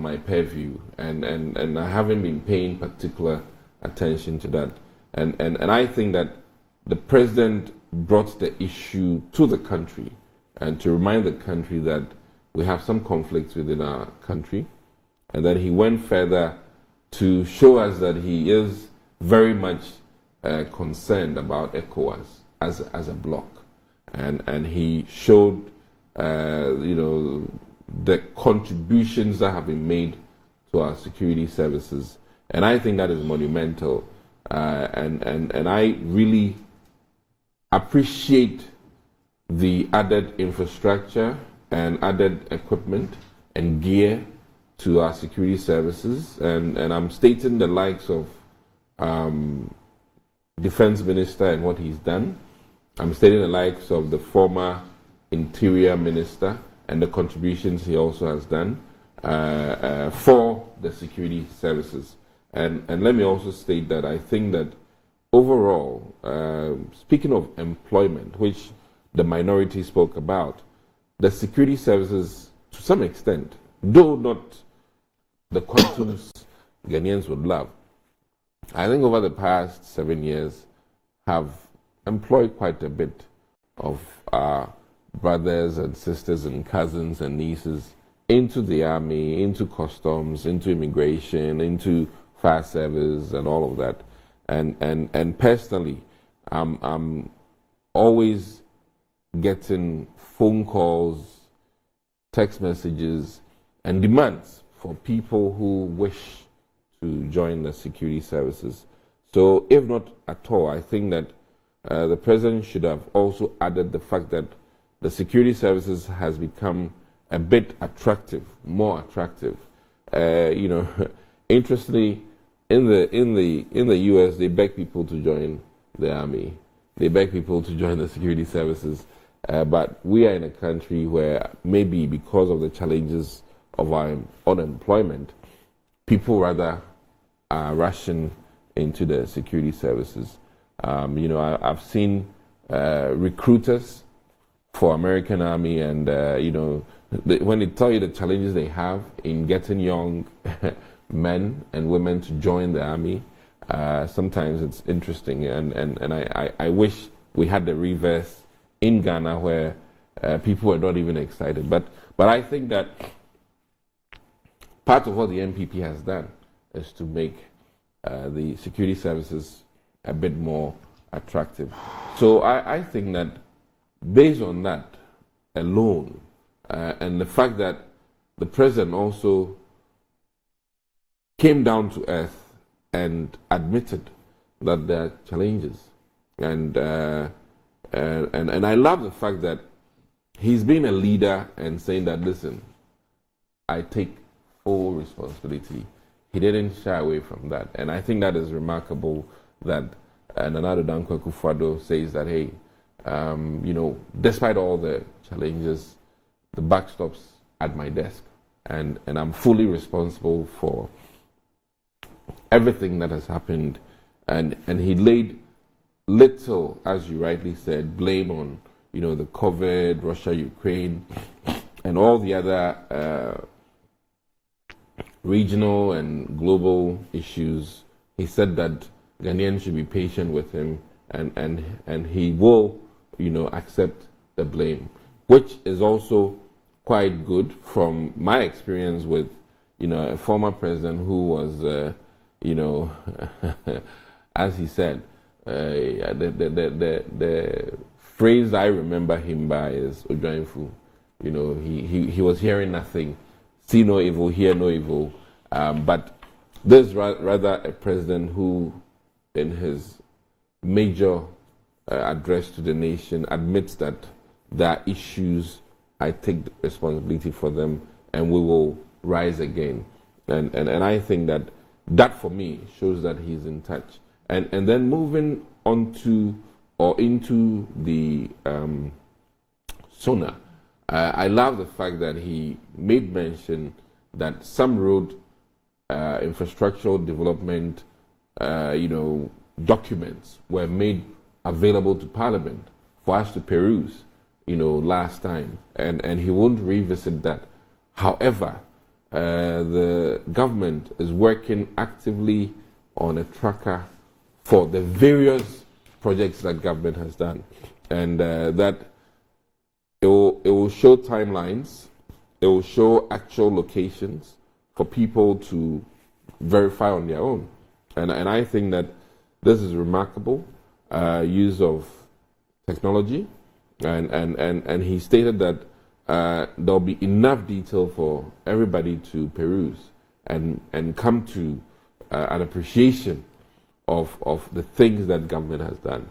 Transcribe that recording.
my purview, and I haven't been paying particular attention to that. And I think that the president brought the issue to the country and to remind the country that we have some conflicts within our country, and then he went further to show us that he is very much concerned about ECOWAS as a bloc, and he showed the contributions that have been made to our security services, and I think that is monumental, and I really appreciate the added infrastructure and added equipment and gear to our security services, and I'm stating the likes of Defense Minister and what he's done. I'm stating the likes of the former Interior Minister and the contributions he also has done for the security services. And let me also state that I think that overall, speaking of employment, which the minority spoke about, the security services, to some extent, though not the quantums Ghanaians would love, I think over the past 7 years have employed quite a bit of our brothers and sisters and cousins and nieces into the army, into customs, into immigration, into fire service and all of that. And personally, I'm always getting phone calls, text messages, and demands for people who wish to join the security services. So if not at all, I think that the president should have also added the fact that the security services has become a bit attractive, more attractive. Interestingly, in the US, they beg people to join the army. They beg people to join the security services. But we are in a country where maybe because of the challenges of our unemployment, people rather are rushing into the security services. I've seen recruiters for American Army, and when they tell you the challenges they have in getting young men and women to join the army, sometimes it's interesting, and I wish we had the reverse in Ghana, where people were not even excited. But I think that part of what the NPP has done is to make the security services a bit more attractive. So I think that based on that alone, and the fact that the president also came down to earth and admitted that there are challenges, and I love the fact that he's been a leader and saying that, listen, I take full responsibility. He didn't shy away from that, and I think that is remarkable. That Nana Addo Dankwa Akufo-Addo says that, hey, despite all the challenges, the buck stops at my desk, and I'm fully responsible for everything that has happened, and he laid little, as you rightly said, blame on the COVID, Russia, Ukraine, and all the other regional and global issues. He said that Ghanaians should be patient with him, and he will accept the blame, which is also quite good from my experience with a former president who was as he said, the phrase I remember him by is Ojuanfu. He was hearing nothing, see no evil, hear no evil. But there's rather a president who, in his major address to the nation, admits that there are issues, I take responsibility for them, and we will rise again. And I think that for me shows that he's in touch. And then moving on to or into the SONA, I love the fact that he made mention that some road infrastructural development documents were made available to Parliament for us to peruse last time, and he won't revisit that. However, the government is working actively on a tracker for the various projects that government has done, and that it will show timelines, it will show actual locations for people to verify on their own, and I think that this is remarkable use of technology, and he stated that there'll be enough detail for everybody to peruse and come to an appreciation of the things that government has done.